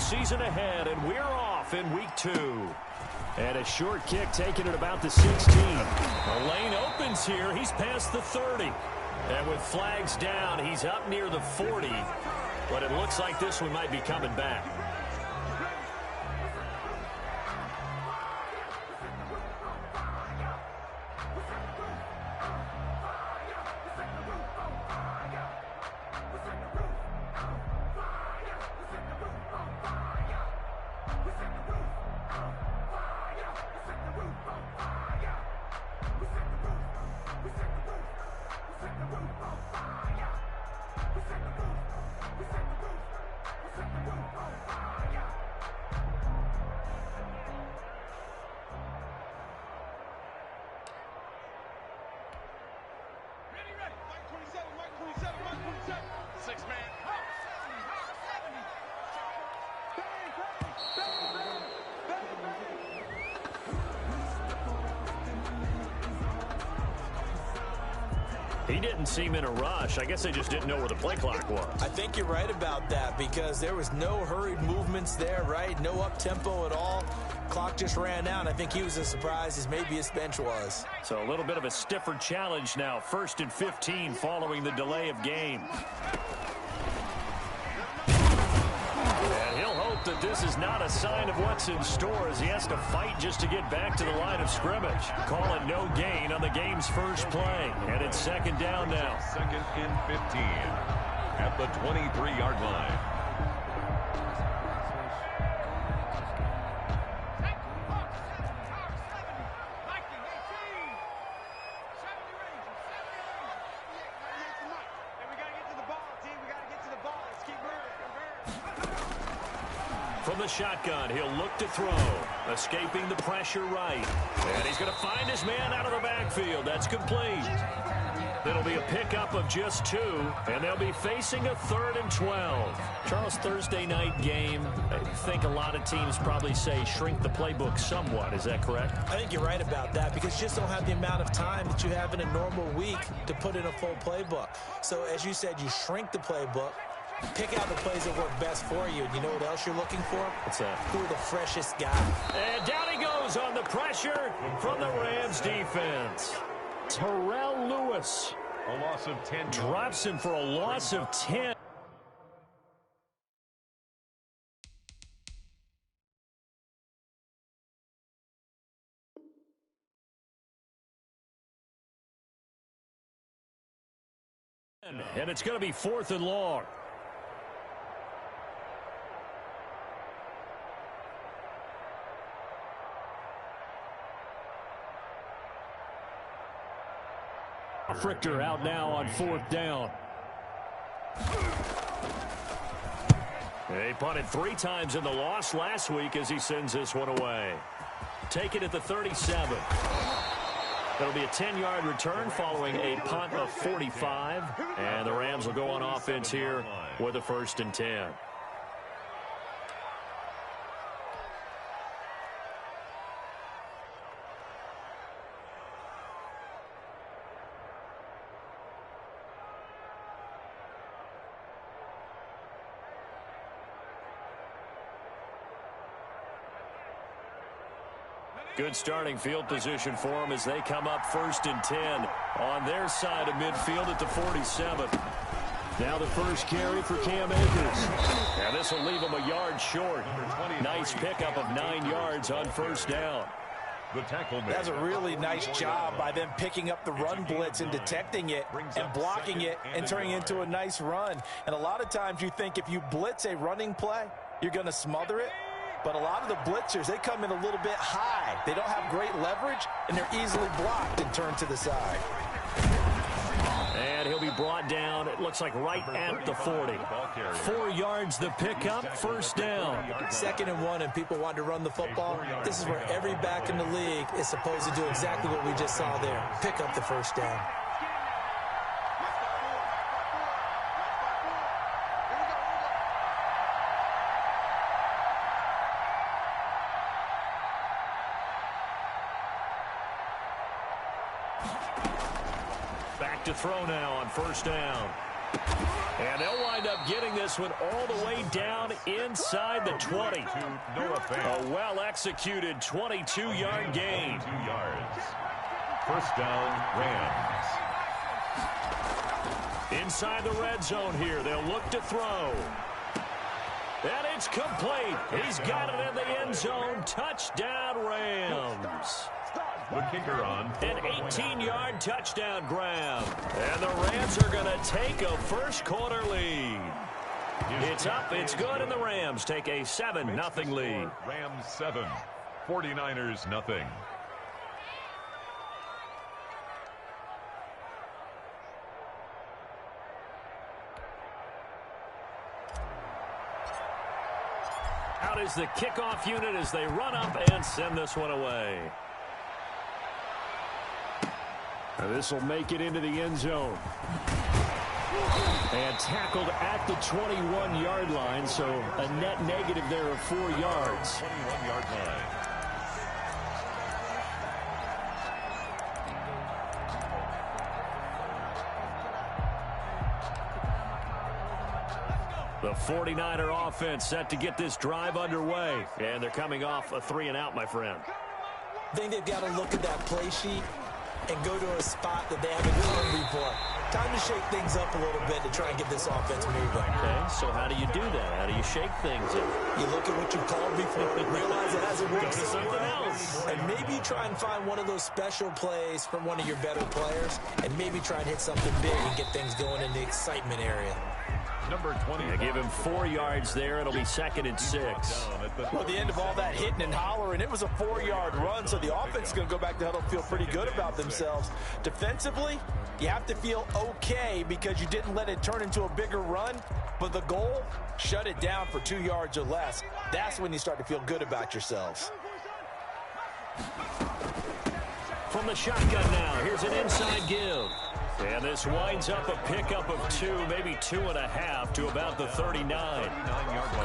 season ahead, and we're off in week 2. And a short kick taken at about the 16. The lane opens here. He's past the 30. And with flags down, he's up near the 40. But it looks like this one might be coming back. He didn't seem in a rush. I guess they just didn't know where the play clock was. I think you're right about that because there was no hurried movements there, right? No up-tempo at all. Clock just ran out. I think he was as surprised as maybe his bench was. So a little bit of a stiffer challenge now. 1st and 15 following the delay of game. And he'll hope that this is not a sign of what's in store as he has to fight just to get back to the line of scrimmage. Call it no gain on the game's first play. And it's 2nd down now. 2nd and 15 at the 23-yard line. From the shotgun, he'll look to throw. Escaping the pressure right. And he's going to find his man out of the backfield. That's complete. It'll be a pickup of just 2, and they'll be facing a 3rd and 12. Charles, Thursday night game, I think a lot of teams probably say shrink the playbook somewhat. Is that correct? I think you're right about that because you just don't have the amount of time that you have in a normal week to put in a full playbook. So as you said, you shrink the playbook. Pick out the plays that work best for you. And you know what else you're looking for? What's that? Who are the freshest guys? And down he goes on the pressure from the Rams defense. Terrell Lewis. A loss of 10. Drops him for a loss of 10. And it's going to be 4th and long. Frichter out now on 4th down. They punted 3 times in the loss last week as he sends this one away. Take it at the 37. That'll be a 10-yard return following a punt of 45. And the Rams will go on offense here with a 1st and 10. Good starting field position for them as they come up 1st and 10 on their side of midfield at the 47. Now the first carry for Cam Akers. And this will leave him a yard short. Nice pickup of 9 yards on 1st down. The tackle man. That's a really nice job by them picking up the run blitz and detecting it and blocking it and turning it into a nice run. And a lot of times you think if you blitz a running play, you're going to smother it. But a lot of the blitzers, they come in a little bit high. They don't have great leverage, and they're easily blocked and turned to the side. And he'll be brought down, it looks like right at the 40. 4 yards the pickup, 1st down. 2nd and 1, and people want to run the football. This is where every back in the league is supposed to do exactly what we just saw there. Pick up the 1st down. Back to throw now on 1st down. And they'll wind up getting this one all the way down inside the 20. A well-executed 22-yard gain. 2 yards. First down, Rams. Inside the red zone here. They'll look to throw. And it's complete. He's got it in the end zone. Touchdown, Rams. The kicker on. An 18-yard touchdown grab. And the Rams are going to take a first-quarter lead. It's up, it's good, and the Rams take a 7-0 lead. Rams 7, 49ers nothing. Out is the kickoff unit as they run up and send this one away. This will make it into the end zone. And tackled at the 21-yard line, so a net negative there of 4 yards. 21-yard line. The 49er offense set to get this drive underway. And they're coming off a 3-and-out, my friend. I think they've got to look at that play sheet and go to a spot that they haven't done before. Time to shake things up a little bit to try and get this offense moving. Okay, so how do you do that? How do you shake things up? You look at what you've called before, realize it hasn't worked Go to something else. And maybe you try and find one of those special plays from one of your better players, and maybe try and hit something big and get things going in the excitement area. Number 20. They give him 4 yards there. It'll be 2nd and 6. Well, at the end of all that hitting and hollering, it was a 4-yard run, so the offense is going to go back to huddle and feel pretty good about themselves. Defensively, you have to feel okay because you didn't let it turn into a bigger run, but the goal, shut it down for 2 yards or less. That's when you start to feel good about yourselves. From the shotgun now, here's an inside give. And this winds up a pickup of 2, maybe 2.5 to about the 39.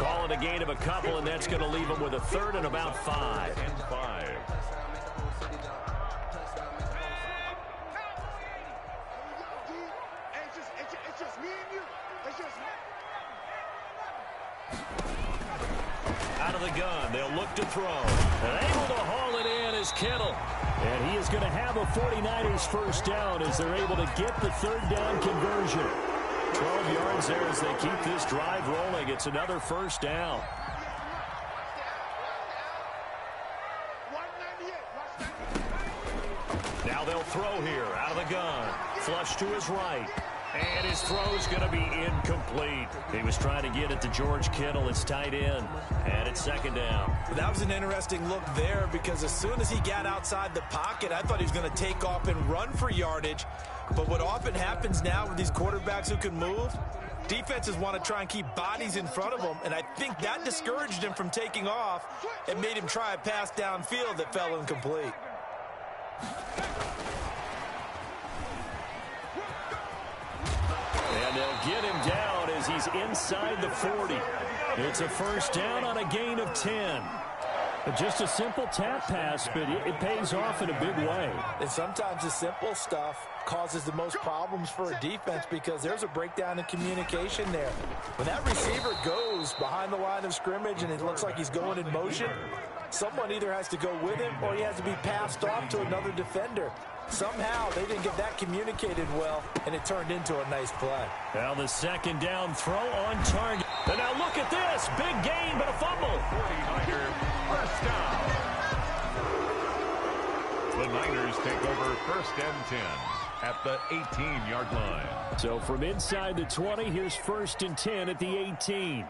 Call it a gain of a couple, and that's going to leave them with a 3rd and about 5. And 5. Out of the gun, they'll look to throw. And able to haul it in is Kittle. And he is going to have a 49ers first down as they're able to get the 3rd down conversion. 12 yards there as they keep this drive rolling. It's another first down. Now they'll throw here out of the gun. Flush to his right. And his throw's going to be incomplete. He was trying to get it to George Kittle. It's tight end. And it's 2nd down. That was an interesting look there because as soon as he got outside the pocket, I thought he was going to take off and run for yardage. But what often happens now with these quarterbacks who can move, defenses want to try and keep bodies in front of them. And I think that discouraged him from taking off and made him try a pass downfield that fell incomplete. And they'll get him down as he's inside the 40. It's a first down on a gain of 10. Just a simple tap pass, but it pays off in a big way. And sometimes the simple stuff causes the most problems for a defense because there's a breakdown in communication there. When that receiver goes behind the line of scrimmage and it looks like he's going in motion, someone either has to go with him or he has to be passed off to another defender. Somehow they didn't get that communicated well, and it turned into a nice play. Now the 2nd down throw on target. And now look at this. Big gain, but a fumble. 49er first down. The Niners take over 1st and 10 at the 18-yard line. So from inside the 20, here's 1st and 10 at the 18.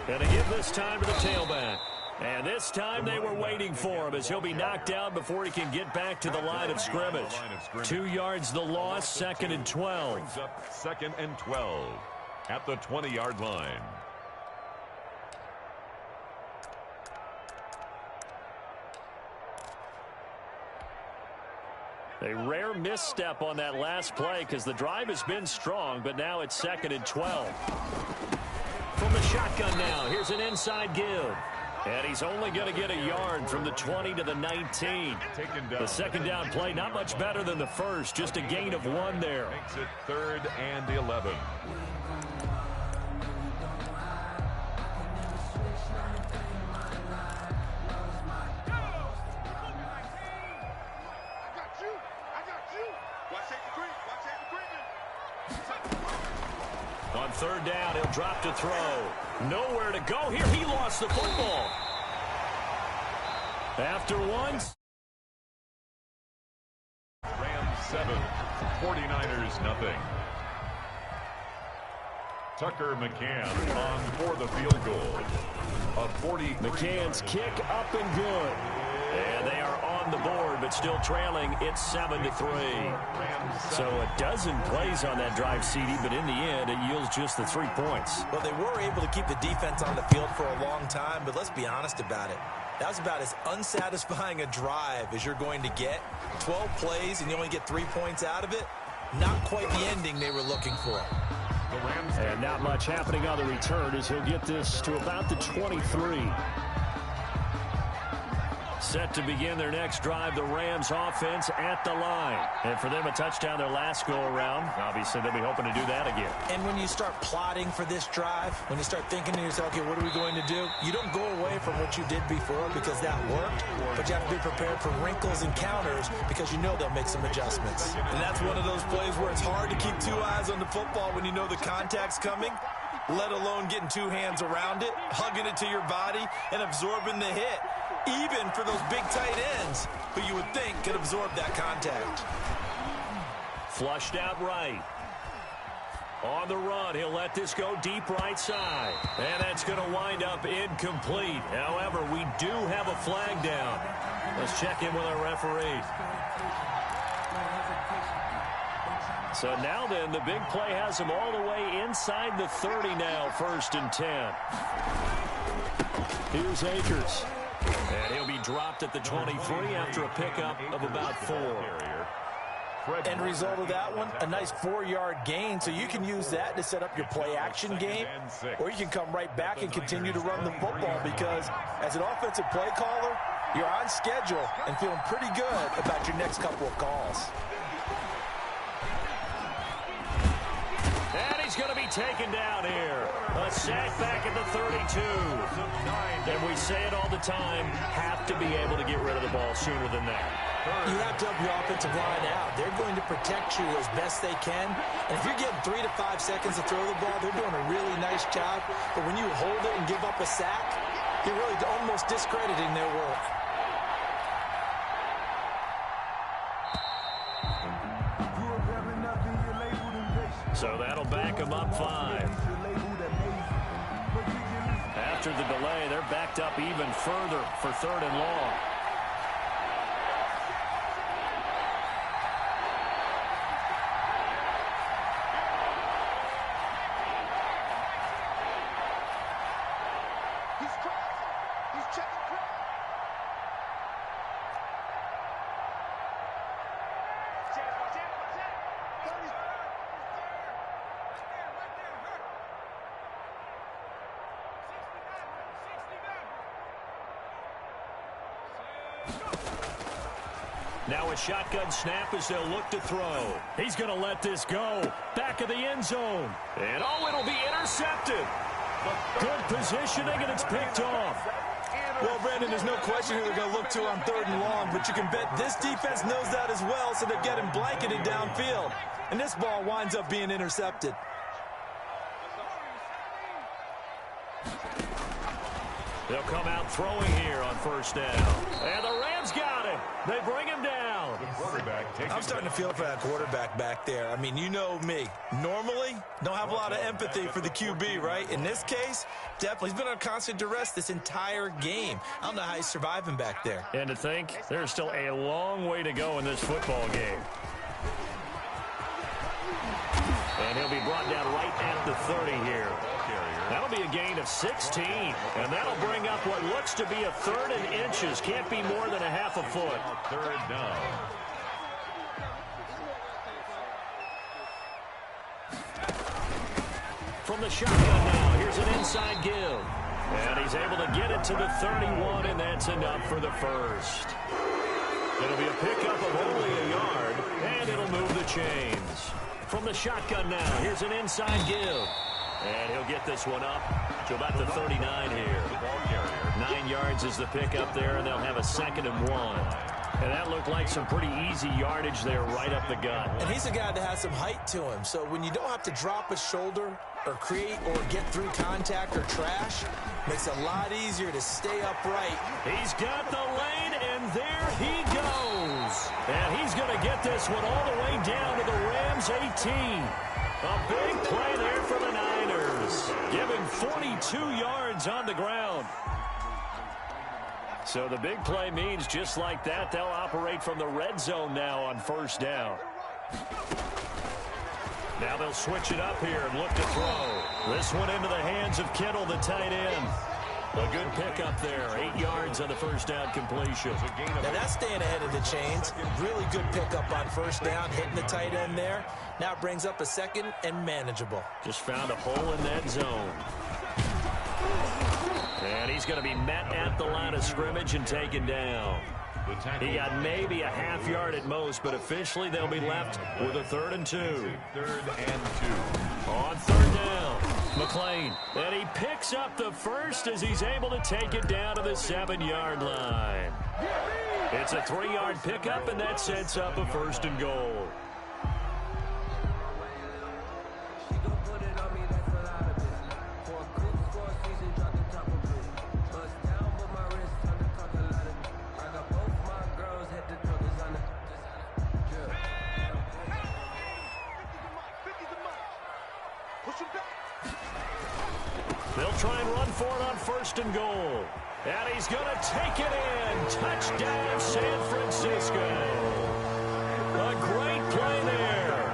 And to give this time to the tailback. And this time they were waiting for him as he'll be knocked down before he can get back to the line of scrimmage. 2 yards the loss, 2nd and 12. 2nd and 12 at the 20-yard line. A rare misstep on that last play because the drive has been strong, but now it's 2nd and 12. From the shotgun now, here's an inside give. And he's only going to get a yard from the 20 to the 19. The second down play, not much better than the first, just a gain of 1 there. Makes it 3rd and 11. On 3rd down, he'll drop to throw. Nowhere to go here. He lost the football. After once. Rams 7, 49ers nothing. Tucker McCann on for the field goal. A 40. McCann's kick up and good. And they are on the board, but still trailing. It's 7-3. So a dozen plays on that drive, CD, but in the end, it yields just the 3 points. Well, they were able to keep the defense on the field for a long time, but let's be honest about it. That was about as unsatisfying a drive as you're going to get. 12 plays, and you only get 3 points out of it. Not quite the ending they were looking for. And not much happening on the return as he'll get this to about the 23. Set to begin their next drive, the Rams offense at the line. And for them, a touchdown their last go-around. Obviously, they'll be hoping to do that again. And when you start plotting for this drive, when you start thinking to yourself, okay, what are we going to do? You don't go away from what you did before because that worked, but you have to be prepared for wrinkles and counters because you know they'll make some adjustments. And that's one of those plays where it's hard to keep 2 eyes on the football when you know the contact's coming, let alone getting 2 hands around it, hugging it to your body, and absorbing the hit. Even for those big tight ends, who you would think could absorb that contact. Flushed out right. On the run, he'll let this go deep right side. And that's going to wind up incomplete. However, we do have a flag down. Let's check in with our referee. So now then, the big play has him all the way inside the 30 now, 1st and 10. Here's Akers. And he'll be dropped at the 23 after a pickup of about 4. End result of that one, a nice 4-yard gain, so you can use that to set up your play-action game, or you can come right back and continue to run the football because as an offensive play caller, you're on schedule and feeling pretty good about your next couple of calls. And he's going to be taken down here. A sack back at the 32. And we say it all the time, have to be able to get rid of the ball sooner than that. You have to help your offensive line out. They're going to protect you as best they can. And if you're getting 3 to 5 seconds to throw the ball, they're doing a really nice job. But when you hold it and give up a sack, you're really almost discrediting their work. So that'll back them up 5. After the delay, they're backed up even further for 3rd and long. Now a shotgun snap as they'll look to throw. He's going to let this go. Back of the end zone. And oh, it'll be intercepted. Good positioning, and it's picked off. Well, Brandon, there's no question who they're going to look to on 3rd and long, but you can bet this defense knows that as well, so they're getting blanketed downfield. And this ball winds up being intercepted. They'll come out throwing here on 1st down. And the Rams got him. They bring him down. I'm starting to feel for that quarterback back there. I mean, you know me. Normally, don't have a lot of empathy for the QB, right? In this case, definitely. He's been on constant duress this entire game. I don't know how he's surviving back there. And to think, there's still a long way to go in this football game. And he'll be brought down right at the 30 here. That'll be a gain of 16. And that'll bring up what looks to be a 3rd and inches. Can't be more than a half a foot. 3rd down. From the shotgun now, here's an inside give. And he's able to get it to the 31, and that's enough for the first. It'll be a pickup of only a yard, and it'll move the chains. From the shotgun now, here's an inside give. And he'll get this one up to about the 39 here. 9 yards is the pickup there, and they'll have a 2nd and 1. And that looked like some pretty easy yardage there right up the gut. And he's a guy that has some height to him. So when you don't have to drop a shoulder or create or get through contact or trash, makes it a lot easier to stay upright. He's got the lane, and there he goes. And he's going to get this one all the way down to the Rams' 18. A big play there for the Niners. Giving 42 yards on the ground. So the big play means just like that, they'll operate from the red zone now on 1st down. Now they'll switch it up here and look to throw. This one into the hands of Kittle, the tight end. A good pickup there. 8 yards on the 1st down completion. Now that's staying ahead of the chains. Really good pickup on 1st down, hitting the tight end there. Now it brings up a 2nd and manageable. Just found a hole in that zone. And he's going to be met at the line of scrimmage and taken down. He got maybe a half yard at most, but officially they'll be left with a 3rd and 2. 3rd and 2. On 3rd down, McLean. And he picks up the first as he's able to take it down to the 7-yard line. It's a 3-yard pickup, and that sets up a 1st and goal. They'll try and run for it on 1st and goal. And he's going to take it in. Touchdown, San Francisco. A great play there.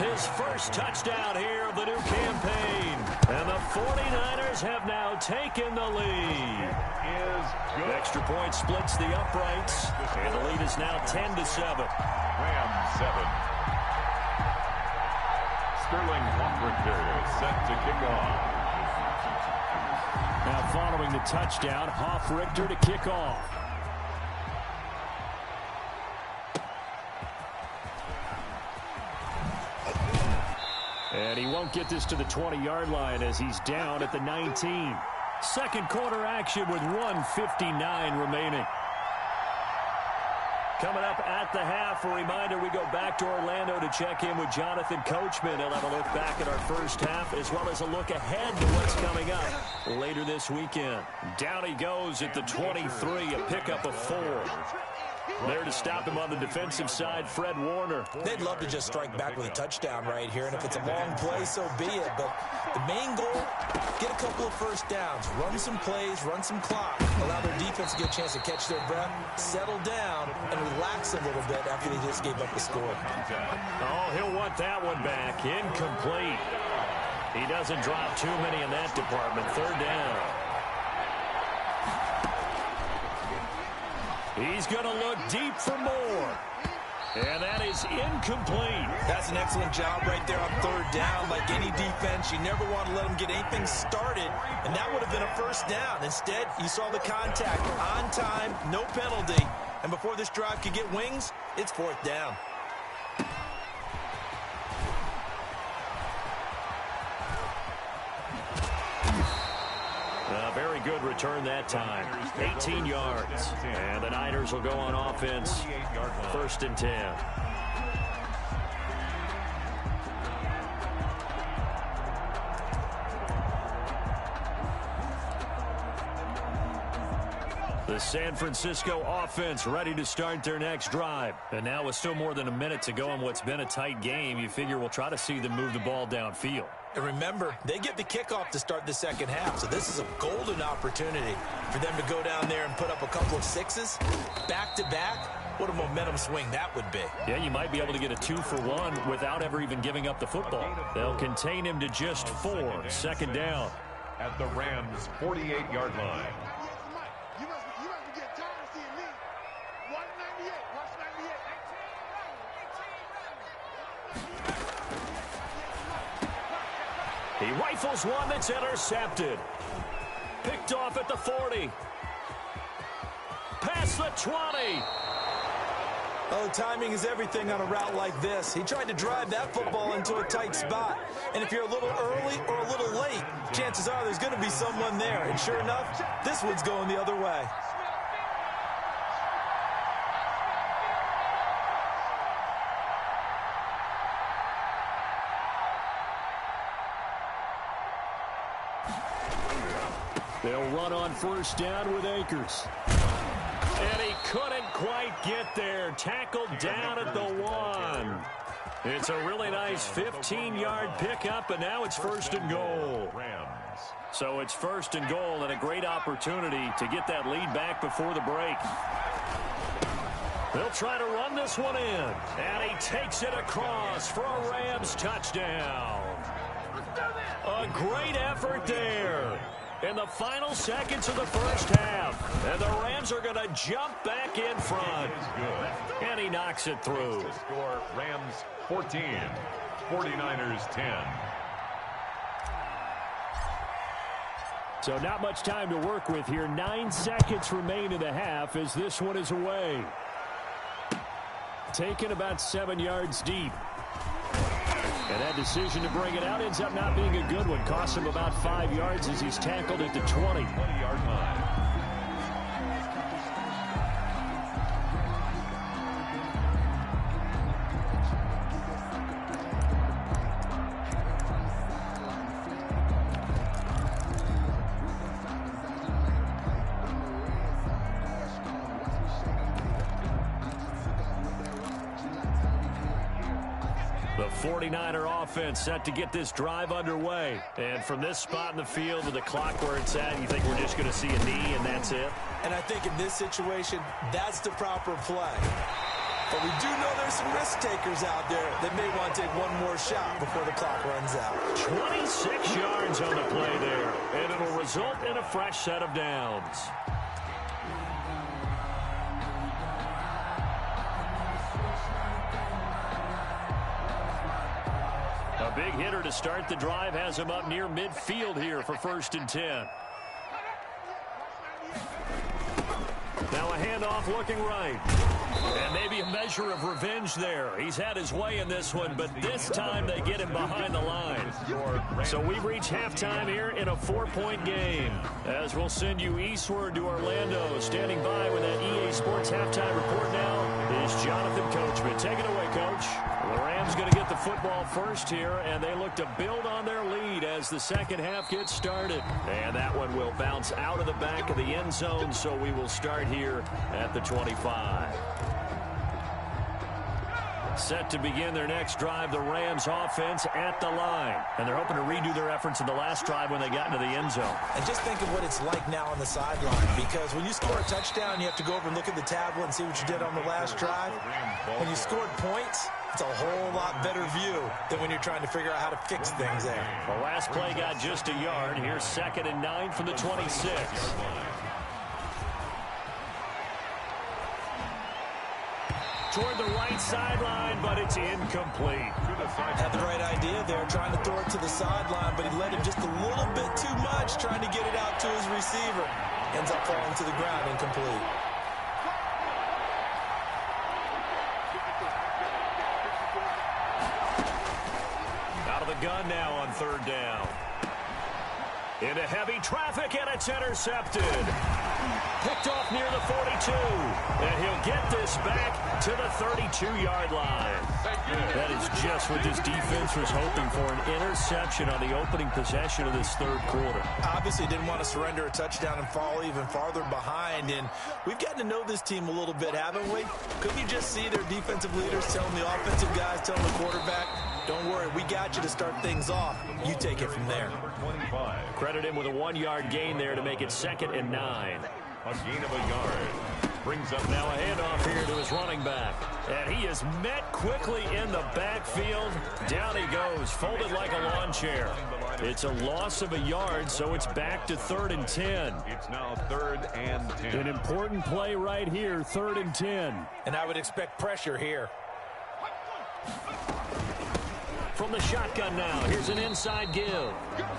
His first touchdown here of the new campaign. And the 49ers have now taken the lead. Extra point splits the uprights. And the lead is now 10-7. Rams 7. Sterling Hofrichter set to kick off. Now following the touchdown, Hofrichter to kick off. And he won't get this to the 20-yard line as he's down at the 19. 2nd quarter action with 1:59 remaining. Coming up at the half, a reminder, we go back to Orlando to check in with Jonathan Coachman. He'll have a look back at our 1st half as well as a look ahead to what's coming up later this weekend. Down he goes at the 23, a pickup of 4. There to stop him on the defensive side, Fred Warner. They'd love to just strike back with a touchdown right here, and if it's a long play, so be it. But the main goal, get a couple of 1st downs, run some plays, run some clock, allow their defense to get a chance to catch their breath, settle down, and relax a little bit after they just gave up the score. Oh, he'll want that one back. Incomplete. He doesn't drop too many in that department. 3rd down. He's going to look deep for more. And that is incomplete. That's an excellent job right there on 3rd down. Like any defense, you never want to let them get anything started, and that would have been a 1st down. Instead, you saw the contact on time, no penalty, and before this drive could get wings, it's 4th down. Very good return that time. 18 yards. And the Niners will go on offense. 1st and 10. The San Francisco offense ready to start their next drive. And now with still more than a minute to go in what's been a tight game, you figure we'll try to see them move the ball downfield. And remember, they get the kickoff to start the 2nd half, so this is a golden opportunity for them to go down there and put up a couple of 6s back-to-back. What a momentum swing that would be. Yeah, you might be able to get a 2-for-1 without ever even giving up the football. They'll contain him to just 4. 2nd down. At the Rams' 48-yard line. He rifles one that's intercepted. Picked off at the 40. Past the 20. Oh, timing is everything on a route like this. He tried to drive that football into a tight spot. And if you're a little early or a little late, chances are there's going to be someone there. And sure enough, this one's going the other way. They'll run on first down with Akers. And he couldn't quite get there. Tackled down at the 1. It's a really nice 15-yard pickup, and now it's first and goal. So it's first and goal, and a great opportunity to get that lead back before the break. They'll try to run this one in. And he takes it across for a Rams touchdown. A great effort there in the final seconds of the first half. And the Rams are going to jump back in front. And he knocks it through. Score Rams 14, 49ers 10. So not much time to work with here. 9 seconds remain in the half as this one is away. Taken about 7 yards deep. And that decision to bring it out ends up not being a good one. Costs him about 5 yards as he's tackled at the 20-yard line. The 49er offense set to get this drive underway. And from this spot in the field with the clock where it's at, you think we're just going to see a knee and that's it? And I think in this situation, that's the proper play. But we do know there's some risk takers out there that may want to take one more shot before the clock runs out. 26 yards on the play there, and it'll result in a fresh set of downs. A big hitter to start the drive has him up near midfield here for 1st and 10. Now a handoff looking right. And maybe a measure of revenge there. He's had his way in this one, but this time they get him behind the line. So we reach halftime here in a 4-point game. As we'll send you eastward to Orlando. Standing by with that EA Sports halftime report now is Jonathan Coachman. Take it away, Coach. The Rams going to get the football first here, and they look to build on their lead as the second half gets started. And that one will bounce out of the back of the end zone, so we will start here at the 25. Set to begin their next drive, the Rams offense at the line. And they're hoping to redo their efforts in the last drive when they got into the end zone. And just think of what it's like now on the sideline, because when you score a touchdown, you have to go over and look at the tablet and see what you did on the last drive. When you scored points, it's a whole lot better view than when you're trying to figure out how to fix things there. The last play got just a yard. Here's 2nd and 9 from the 26. Toward the right sideline, but it's incomplete. Had the right idea there, trying to throw it to the sideline, but he led him just a little bit too much, trying to get it out to his receiver. Ends up falling to the ground, incomplete. Out of the gun now on 3rd down. Into heavy traffic, and it's intercepted. Picked off near the 42. And he'll get this back to the 32-yard line. That is just what this defense was hoping for, an interception on the opening possession of this 3rd quarter. Obviously didn't want to surrender a touchdown and fall even farther behind. And we've gotten to know this team a little bit, haven't we? Couldn't you just see their defensive leaders telling the offensive guys, telling the quarterback, don't worry, we got you to start things off. You take it from there. Credit him with a 1-yard gain there to make it 2nd and 9. A gain of a yard. Brings up now a handoff here to his running back. And he is met quickly in the backfield. Down he goes, folded like a lawn chair. It's a loss of a yard, so it's back to 3rd and 10. It's now 3rd and 10. An important play right here, 3rd and 10. And I would expect pressure here. From the shotgun now, here's an inside give.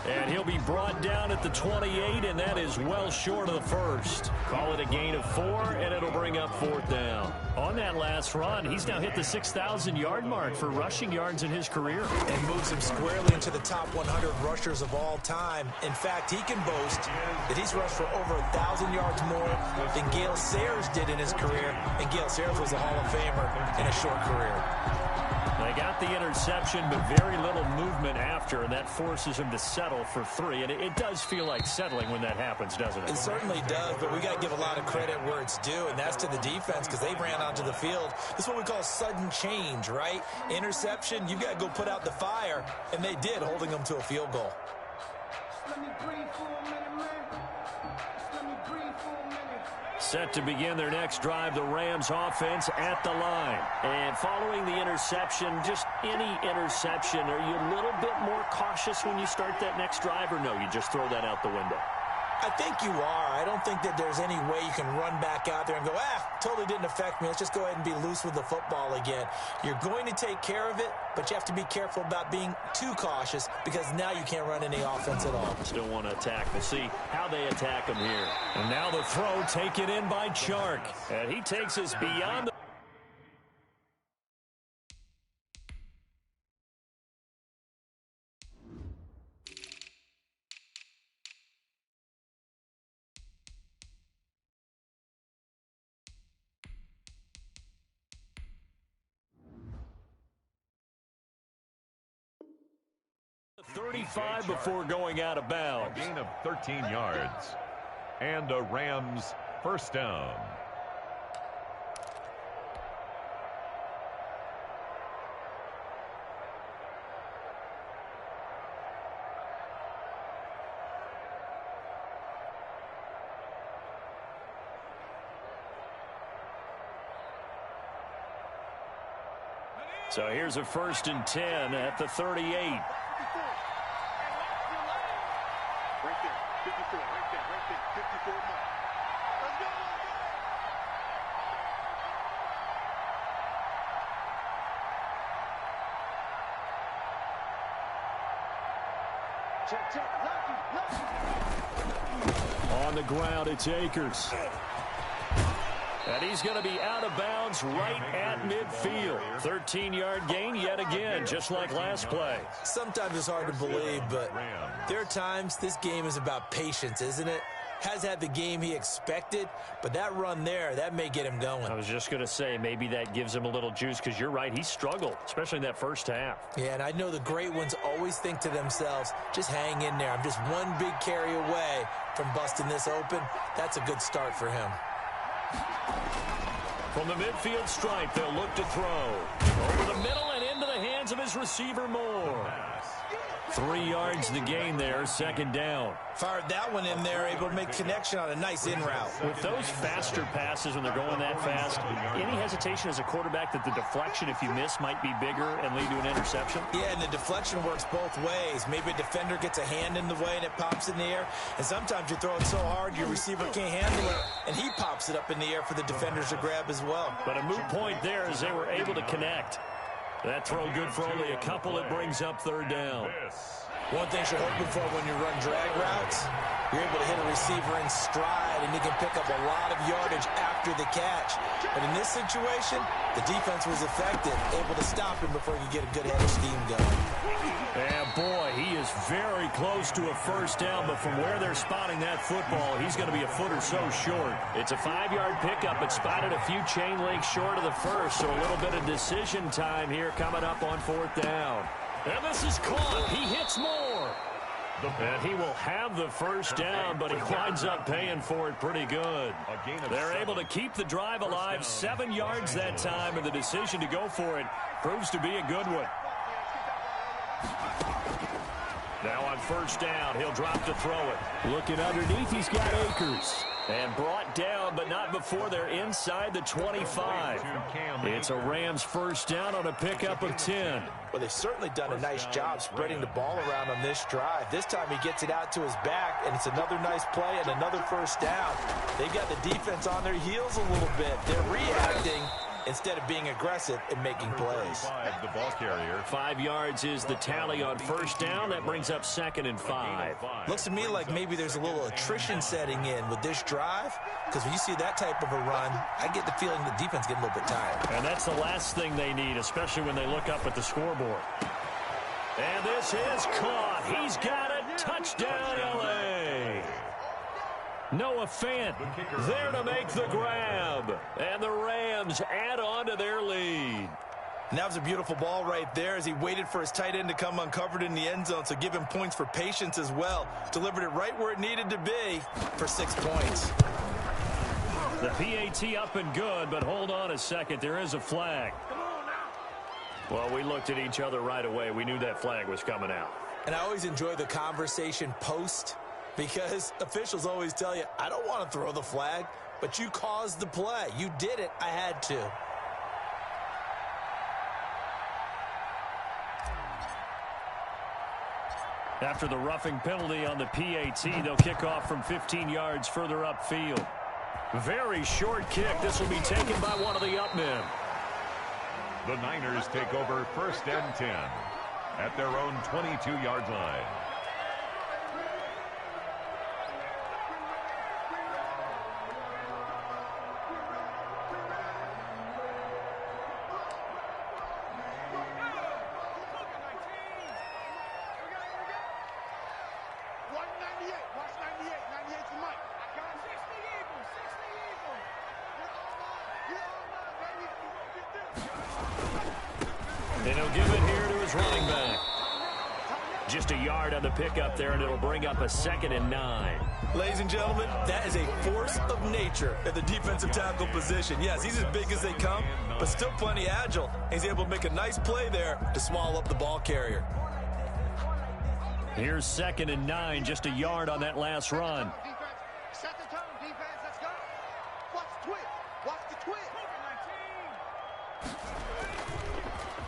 And he'll be brought down at the 28, and that is well short of the first. Call it a gain of 4, and it'll bring up 4th down. On that last run, he's now hit the 6,000-yard mark for rushing yards in his career. And moves him squarely into the top 100 rushers of all time. In fact, he can boast that he's rushed for over 1,000 yards more than Gale Sayers did in his career. And Gale Sayers was a Hall of Famer in a short career. They got the interception, but very little movement after, and that forces him to settle for 3. And it does feel like settling when that happens, doesn't it? It certainly does, but we got to give a lot of credit where it's due, and that's to the defense because they ran onto the field. This is what we call sudden change, right? Interception, you got to go put out the fire, and they did, holding them to a field goal. Set to begin their next drive, the Rams offense at the line. And following the interception, just any interception, are you a little bit more cautious when you start that next drive, or no, you just throw that out the window? I think you are. I don't think that there's any way you can run back out there and go, totally didn't affect me. Let's just go ahead and be loose with the football again. You're going to take care of it, but you have to be careful about being too cautious because now you can't run any offense at all. Still want to attack. We'll see how they attack him here. And now the throw taken in by Chark. And he takes us beyond the... .35 before going out of bounds. A gain of 13 yards. And a Rams first down. So here's a 1st and 10 at the 38. Right there, 54, right there, 54 more. Let's go, let's go! Check, On the ground, it's Akers. And he's going to be out of bounds right at midfield. 13-yard gain yet again, just like last play. Sometimes it's hard to believe, but there are times this game is about patience, isn't it? Has had the game he expected, but that run there, that may get him going. I was just going to say, maybe that gives him a little juice, because you're right, he struggled, especially in that first half. Yeah, and I know the great ones always think to themselves, just hang in there. I'm just one big carry away from busting this open. That's a good start for him. From the midfield stripe, they'll look to throw. Over the middle and into the hands of his receiver, Moore. 3 yards the gain there, 2nd down. Fired that one in there, able to make connection on a nice in route. With those faster passes when they're going that fast, any hesitation as a quarterback that the deflection, if you miss, might be bigger and lead to an interception? Yeah, and the deflection works both ways. Maybe a defender gets a hand in the way and it pops in the air, and sometimes you throw it so hard your receiver can't handle it, and he pops it up in the air for the defenders to grab as well. But a moot point there as they were able to connect. That throw good for only a couple. It brings up 3rd down. One thing you're hoping for when you run drag routes, you're able to hit a receiver in stride, and he can pick up a lot of yardage after the catch. But in this situation, the defense was effective, able to stop him before he could get a good head of steam going. And boy, he is very close to a 1st down, but from where they're spotting that football, he's going to be a foot or so short. It's a 5-yard pickup, but spotted a few chain links short of the first, so a little bit of decision time here coming up on 4th down. And this is caught. He hits Moore. And he will have the 1st down, but he winds up paying for it pretty good. They're able to keep the drive alive, 7 yards that time, and the decision to go for it proves to be a good one. Now on 1st down, he'll drop to throw it. Looking underneath, he's got Akers. And brought down, but not before they're inside the 25. It's a Rams 1st down on a pickup of 10. Well, they've certainly done a nice job spreading the ball around on this drive. This time he gets it out to his back, and it's another nice play and another 1st down. They've got the defense on their heels a little bit. They're reacting, instead of being aggressive and making plays. The ball carrier. 5 yards is the tally on first down. That brings up 2nd and 5. Looks to me like maybe there's a little attrition setting in with this drive, because when you see that type of a run, I get the feeling the defense getting a little bit tired. And that's the last thing they need, especially when they look up at the scoreboard. And this is caught. He's got it. Touchdown, L.A. Noah Fant there to make the grab. And the Rams add on to their lead. And that was a beautiful ball right there as he waited for his tight end to come uncovered in the end zone, so give him points for patience as well. Delivered it right where it needed to be for 6 points. The PAT up and good, but hold on a second. There is a flag. Well, we looked at each other right away. We knew that flag was coming out. And I always enjoy the conversation post, because officials always tell you, I don't want to throw the flag, but you caused the play. You did it. I had to. After the roughing penalty on the PAT, they'll kick off from 15 yards further upfield. Very short kick. This will be taken by one of the up men. The Niners take over 1st and 10 at their own 22-yard line. And he'll give it here to his running back. Just a yard on the pickup there, and it'll bring up a 2nd and 9. Ladies and gentlemen, that is a force of nature at the defensive tackle position. Yes, he's as big as they come, but still plenty agile. He's able to make a nice play there to swallow up the ball carrier. Here's 2nd and 9, just a yard on that last run. Set the tone, defense. Let's go. Watch the twist. Watch the twist.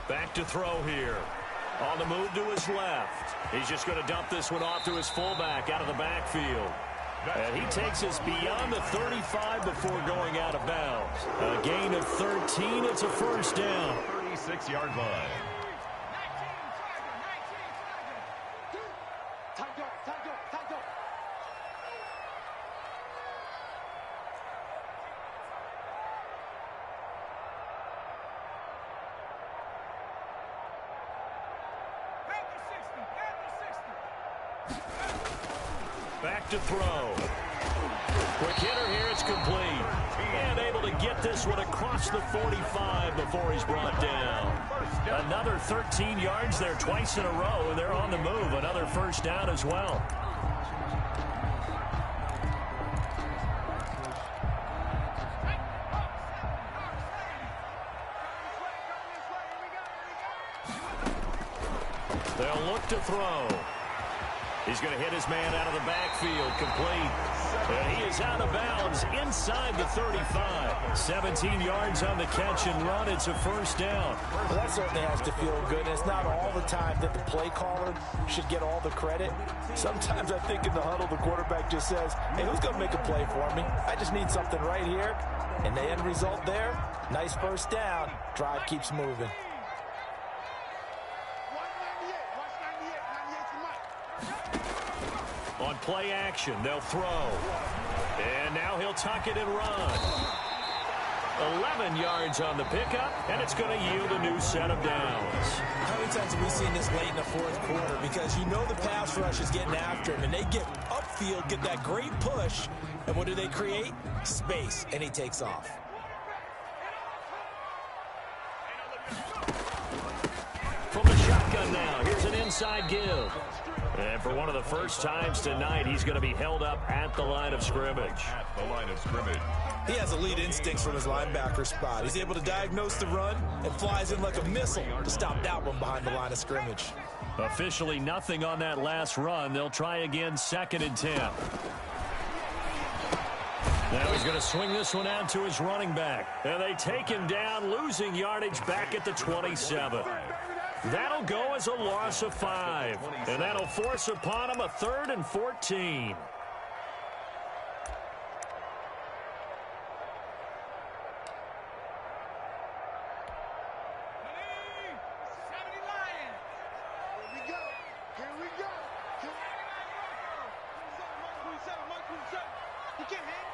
Back to throw here. On the move to his left. He's just going to dump this one off to his fullback out of the backfield. And he takes us beyond the 35 before going out of bounds. A gain of 13. It's a first down. 36-yard line. Back to throw. Quick hitter here. It's complete. And able to get this one across the 45 before he's brought down. Another 13 yards there twice in a row, and they're on the move. Another first down as well. They'll look to throw. He's going to hit his man out of the backfield, complete. And he is out of bounds inside the 35. 17 yards on the catch and run. It's a first down. Well, that certainly has to feel good. And it's not all the time that the play caller should get all the credit. Sometimes I think in the huddle, the quarterback just says, hey, who's going to make a play for me? I just need something right here. And the end result there, nice first down. Drive keeps moving. On play action, they'll throw. And now he'll tuck it and run. 11 yards on the pickup, and it's going to yield a new set of downs. How many times have we seen this late in the fourth quarter? Because you know the pass rush is getting after him, and they get upfield, get that great push, and what do they create? Space, and he takes off. From the shotgun now, here's an inside give. And for one of the first times tonight, he's going to be held up at the line of scrimmage. At the line of scrimmage. He has elite instincts from his linebacker spot. He's able to diagnose the run and flies in like a missile to stop that one behind the line of scrimmage. Officially nothing on that last run. They'll try again, 2nd and 10. Now he's going to swing this one out to his running back. And they take him down, losing yardage back at the 27. That'll go as a loss of 5. And that'll force upon him a 3rd and 14. can't hang.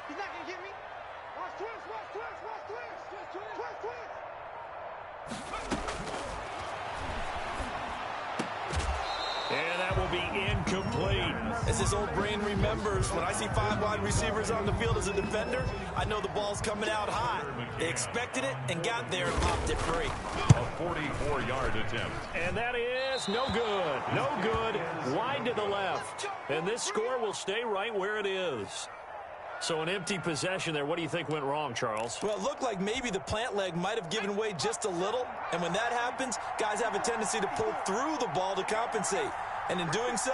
He's not going to get me. Watch twist, watch twist, watch twist. Twist, twist. And that will be incomplete. As his old brain remembers, when I see 5 wide receivers on the field as a defender, I know the ball's coming out hot. They expected it and got there and popped it free. A 44-yard attempt. And that is no good. No good. Wide to the left. And this score will stay right where it is. So an empty possession there. What do you think went wrong, Charles? Well, it looked like maybe the plant leg might have given way just a little. And when that happens, guys have a tendency to pull through the ball to compensate. And in doing so,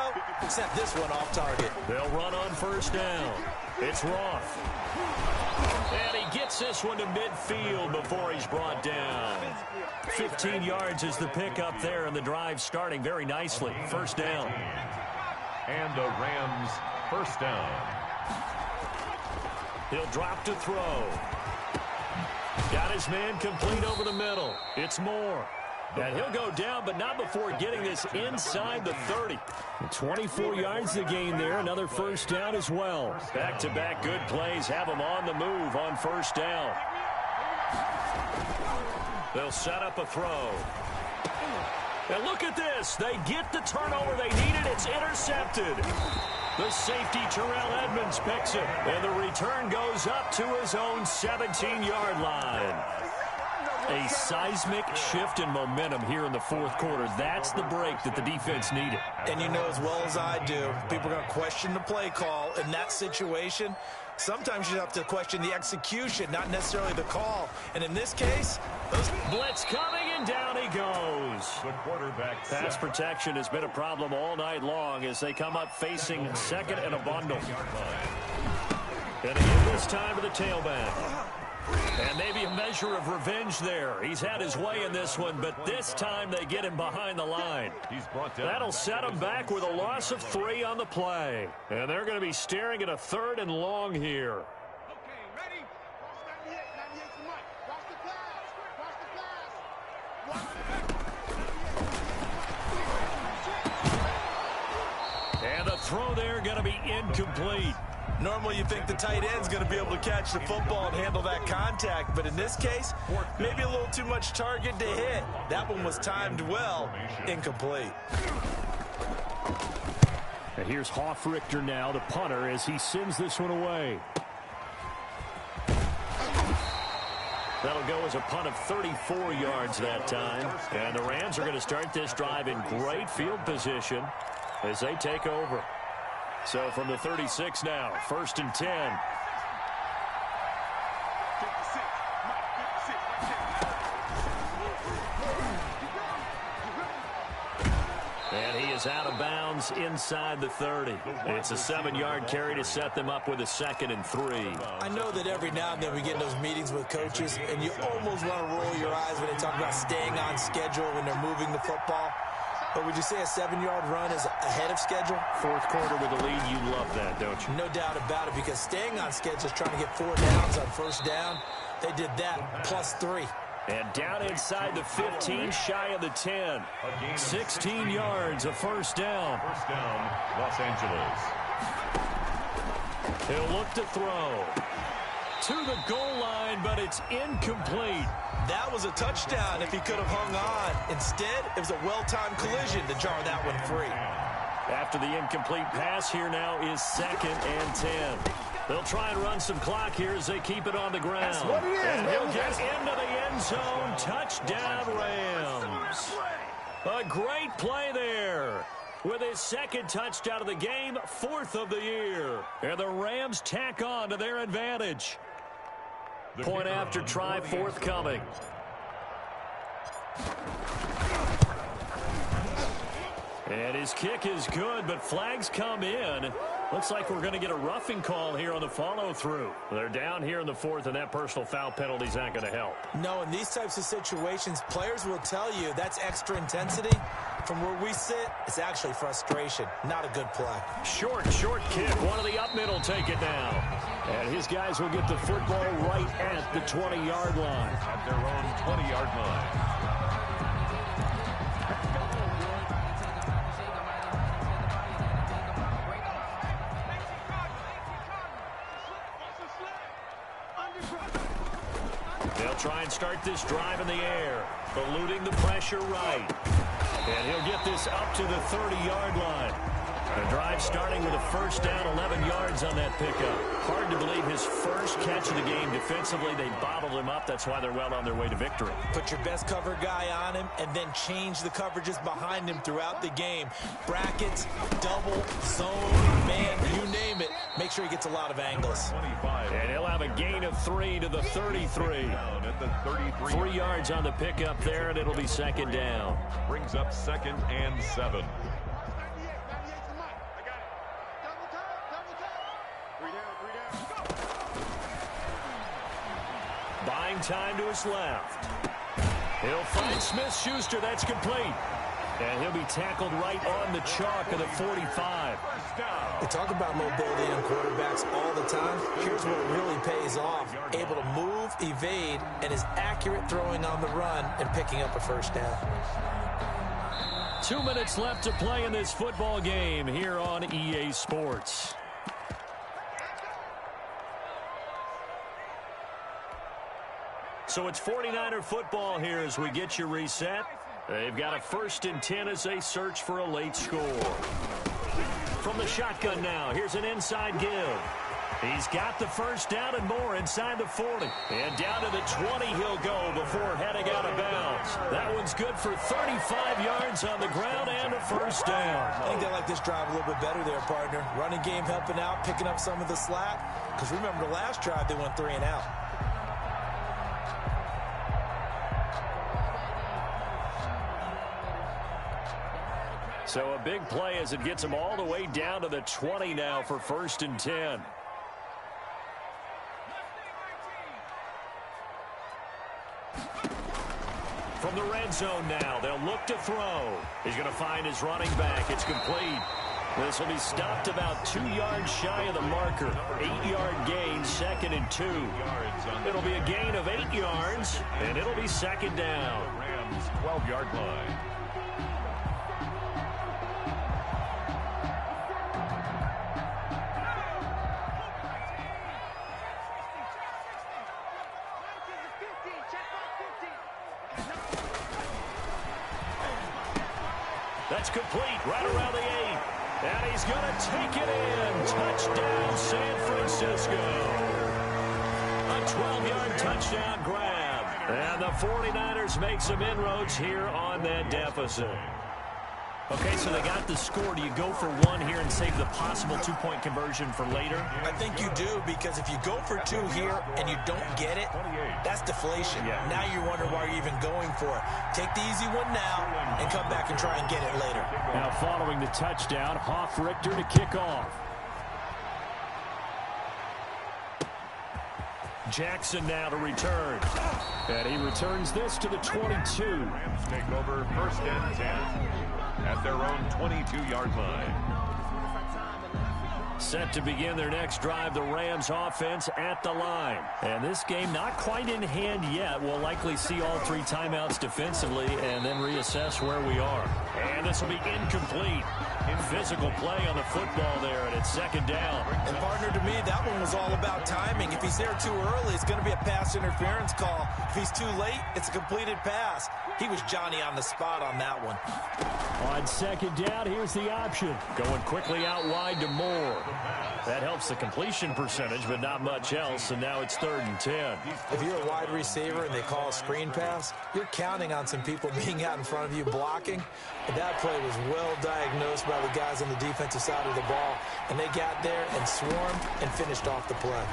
sent this one off target. They'll run on first down. It's Roth. And he gets this one to midfield before he's brought down. 15 yards is the pickup there, and the drive starting very nicely. First down. And the Rams first down. He'll drop to throw. Got his man complete over the middle. It's Moore. And he'll go down, but not before getting this inside the 30. 24 yards to gain there. Another first down as well. Back-to-back good plays have him on the move on first down. They'll set up a throw. And look at this. They get the turnover they needed. It's intercepted. The safety, Terrell Edmonds, picks it. And the return goes up to his own 17-yard line. A seismic shift in momentum here in the fourth quarter. That's the break that the defense needed. And you know as well as I do, people are going to question the play call in that situation. Sometimes you have to question the execution, not necessarily the call. And in this case, blitz coming, and down he goes. The quarterback Pass protection has been a problem all night long as they come up facing second and a bundle. And again this time to the tailback. And maybe a measure of revenge there. He's had his way in this one, but this time they get him behind the line. He's brought down. That'll set him back with a loss of 3 on the play. And they're going to be staring at a 3rd and long here. Okay, ready? Watch 98, 98 for Mike. Watch the pass. Watch the pass. And the throw there going to be incomplete. normally you think the tight end's going to be able to catch the football and handle that contact, but in this case, maybe a little too much target to hit. That one was timed well, incomplete. And here's Hoffrichter now, the punter, as he sends this one away. That'll go as a punt of 34 yards that time. And the Rams are going to start this drive in great field position as they take over. So from the 36 now, 1st and 10. And he is out of bounds inside the 30. It's a 7-yard carry to set them up with a 2nd and 3. I know that every now and then we get in those meetings with coaches, and you almost want to roll your eyes when they talk about staying on schedule when they're moving the football. But would you say a 7-yard run is ahead of schedule? 4th quarter with the lead, you love that, don't you? No doubt about it, because staying on schedule is trying to get 4 downs on 1st down. They did that, plus 3. And down inside the 15, shy of the 10. 16 yards, a 1st down. 1st down, Los Angeles. He'll look to throw. To the goal line, but it's incomplete. That was a touchdown if he could have hung on. Instead, it was a well-timed collision to jar that one free. After the incomplete pass, here now is 2nd and 10. They'll try and run some clock here as they keep it on the ground. That's what it is, and he'll man. get into the end zone. Touchdown, Rams. A great play there. With his 2nd touchdown of the game, 4th of the year. And the Rams tack on to their advantage. Point after try forthcoming. And his kick is good, but flags come in. Looks like we're going to get a roughing call here on the follow-through. They're down here in the 4th, and that personal foul penalty is not going to help. No, in these types of situations, players will tell you that's extra intensity. From where we sit, it's actually frustration, not a good play. Short kick. One of the up middle take it now. And his guys will get the football right at the 20-yard line. At their own 20-yard line. They'll try and start this drive in the air, eluding the pressure right. And he'll get this up to the 30-yard line. The drive starting with a first down, 11 yards on that pickup. Hard to believe his first catch of the game defensively. They bottled him up. That's why they're well on their way to victory. Put your best cover guy on him and then change the coverages behind him throughout the game. Brackets, double, zone, man, you name it. Make sure he gets a lot of angles. And he'll have a gain of 3 to the 33. 3 yards on the pickup there, and it'll be second down. Brings up 2nd and 7. Buying time to his left. He'll find Smith-Schuster. That's complete. And he'll be tackled right on the chalk of the 45. We talk about mobility on quarterbacks all the time. Here's what really pays off. Able to move, evade, and is accurate throwing on the run and picking up a first down. 2 minutes left to play in this football game here on EA Sports. So it's 49er football here as we get you reset. They've got a 1st and 10 as they search for a late score. From the shotgun now, here's an inside give. He's got the first down and more inside the 40. And down to the 20 he'll go before heading out of bounds. That one's good for 35 yards on the ground and a first down. I think they like this drive a little bit better there, partner. Running game helping out, picking up some of the slack. Because remember, the last drive they went 3 and out. So a big play as it gets him all the way down to the 20 now for 1st and 10. From the red zone now, they'll look to throw. He's going to find his running back. It's complete. This will be stopped about 2 yards shy of the marker. 8-yard gain, 2nd and 2. It'll be a gain of 8 yards, and it'll be second down. Rams 12-yard line. That's complete right around the 8. And he's going to take it in. Touchdown, San Francisco. A 12-yard touchdown grab. And the 49ers make some inroads here on that deficit. Okay, so they got the score. Do you go for 1 here and save the possible 2-point conversion for later? I think you do, because if you go for 2 here and you don't get it, that's deflation. Yeah. Now you're wondering why you're even going for it. Take the easy one now and come back and try and get it later. Now following the touchdown, Hoff-Richter to kick off. Jackson now to return. And he returns this to the 22. Rams take over 1st and 10 at their own 22-yard line. Set to begin their next drive, the Rams offense at the line. And this game not quite in hand yet. We'll likely see all 3 timeouts defensively and then reassess where we are. And this will be incomplete. Physical play on the football there, and it's second down. And partner, to me, that one was all about timing. If he's there too early, it's going to be a pass interference call. If he's too late, it's a completed pass. He was Johnny on the spot on that one. On second down, here's the option. Going quickly out wide to Moore. That helps the completion percentage, but not much else, and now it's 3rd and 10. If you're a wide receiver and they call a screen pass, you're counting on some people being out in front of you blocking. And that play was well diagnosed by the guys on the defensive side of the ball, and they got there and swarmed and finished off the play.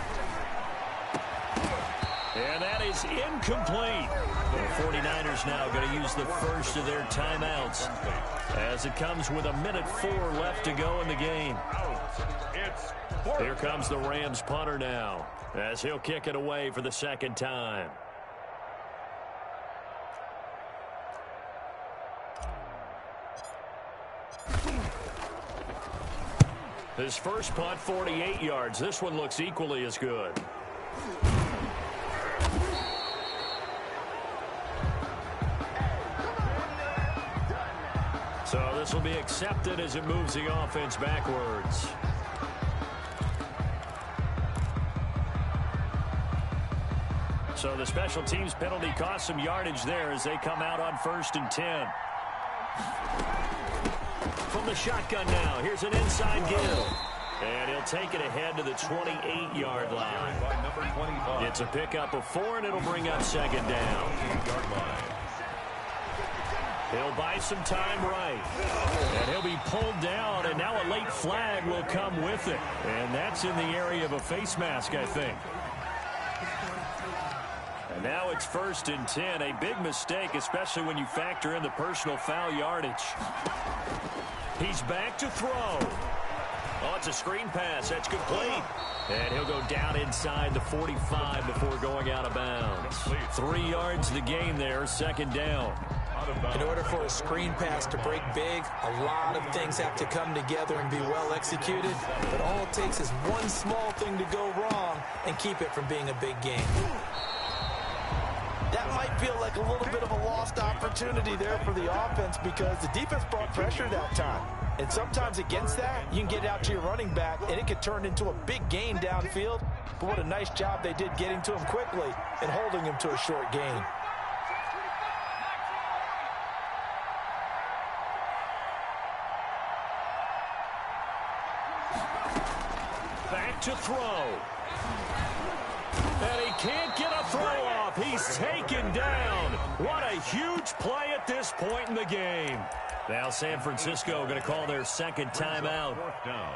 And that is incomplete. The 49ers now going to use the first of their timeouts as it comes with 1:04 left to go in the game. Here comes the Rams punter now as he'll kick it away for the second time. His first punt, 48 yards. This one looks equally as good. So this will be accepted as it moves the offense backwards. So the special teams penalty cost some yardage there as they come out on 1st and 10. From the shotgun now, here's an inside give. And he'll take it ahead to the 28-yard line. It's a pickup of 4, and it'll bring up 2nd down. He'll buy some time right. And he'll be pulled down, and now a late flag will come with it. And that's in the area of a face mask, I think. And now it's 1st and 10. A big mistake, especially when you factor in the personal foul yardage. He's back to throw. Oh, it's a screen pass. That's complete. And he'll go down inside the 45 before going out of bounds. 3 yards the gain there, 2nd down. In order for a screen pass to break big, a lot of things have to come together and be well executed. But all it takes is one small thing to go wrong and keep it from being a big game. That might feel like a little bit of a lost opportunity there for the offense because the defense brought pressure that time. And sometimes against that, you can get out to your running back, and it could turn into a big gain downfield. But what a nice job they did getting to him quickly and holding him to a short gain. Back to throw. And he can't get a throw off. He's taken down. What a huge play at this point in the game. Now San Francisco going to call their 2nd timeout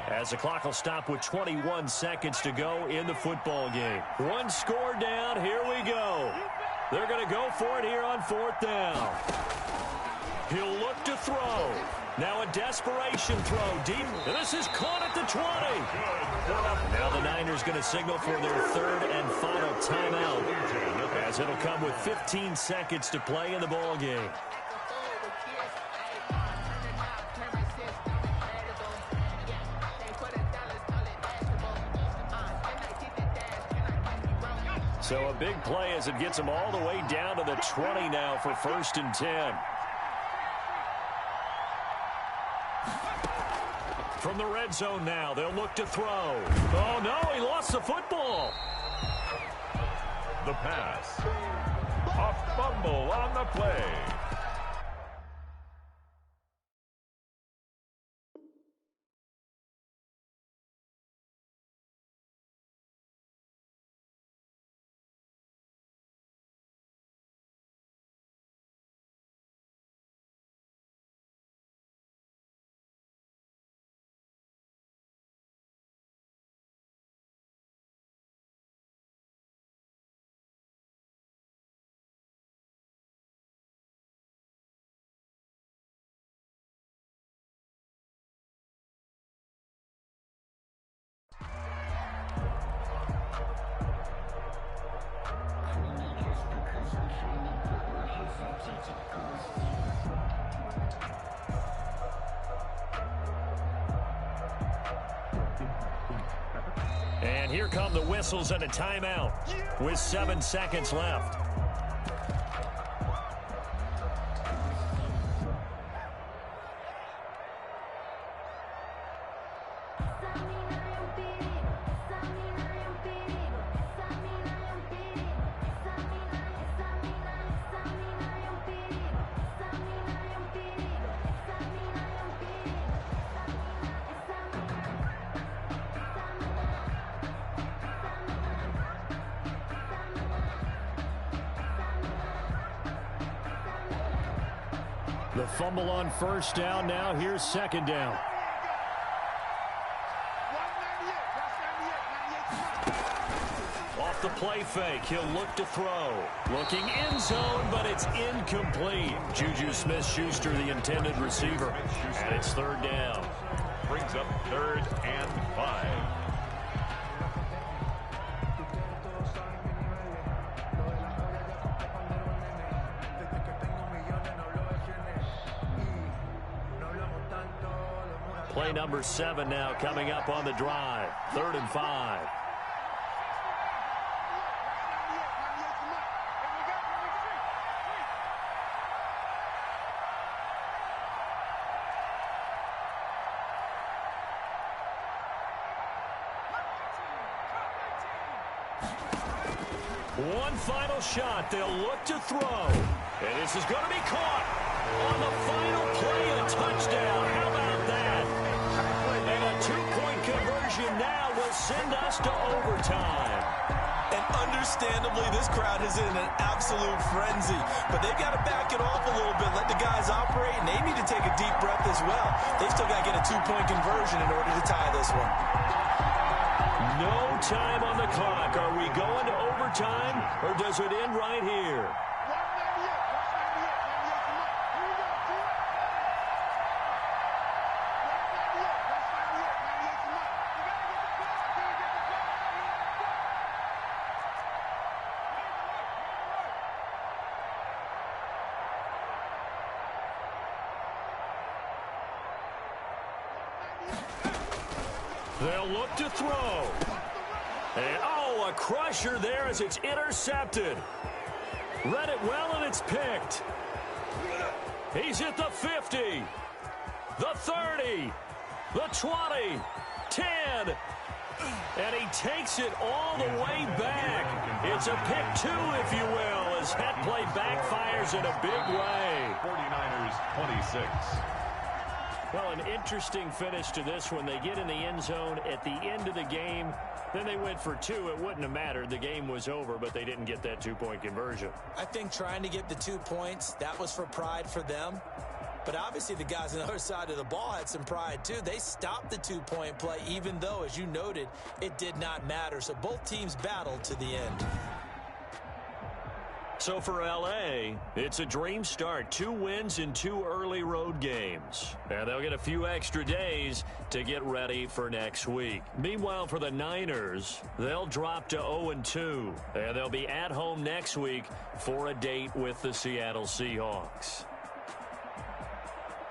as the clock will stop with 21 seconds to go in the football game. 1 score down. Here we go. They're going to go for it here on 4th down. He'll look to throw. Now a desperation throw deep. And this is caught at the 20. Now the Niners going to signal for their 3rd and final timeout as it'll come with 15 seconds to play in the ball game. So a big play as it gets them all the way down to the 20 now for 1st and 10. From the red zone now, they'll look to throw. Oh, no, he lost the football. The pass. A fumble on the play. And here come the whistles and a timeout with 7 seconds left. The fumble on 1st down. Now here's 2nd down. Off the play fake, he'll look to throw. Looking end zone, but it's incomplete. Juju Smith-Schuster, the intended receiver. And it's 3rd down. Brings up 3rd and 5. Play number 7 now coming up on the drive. 3rd and 5. One final shot. They'll look to throw. And this is going to be caught on the final play. A touchdown. How about that? And a two-point conversion now will send us to overtime. And understandably, this crowd is in an absolute frenzy. But they've got to back it off a little bit, let the guys operate, and they need to take a deep breath as well. They've still got to get a two-point conversion in order to tie this one. No time on the clock. Are we going to overtime, or does it end right here? They'll look to throw. And, oh, a crusher there as it's intercepted. Read it well, and it's picked. He's at the 50, the 30, the 20, 10. And he takes it all the way back. It's a pick two, if you will, as that play backfires in a big way. 49ers 26. Well, an interesting finish to this one. They get in the end zone at the end of the game. Then they went for two. It wouldn't have mattered. The game was over, but they didn't get that two-point conversion. I think trying to get the 2 points, that was for pride for them. But obviously the guys on the other side of the ball had some pride too. They stopped the two-point play, even though, as you noted, it did not matter. So both teams battled to the end. So for L.A., it's a dream start. 2 wins in 2 early road games. And they'll get a few extra days to get ready for next week. Meanwhile, for the Niners, they'll drop to 0-2. And they'll be at home next week for a date with the Seattle Seahawks.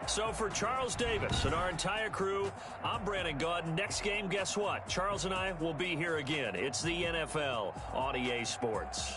So for Charles Davis and our entire crew, I'm Brandon Gaudin. Next game, guess what? Charles and I will be here again. It's the NFL on EA Sports.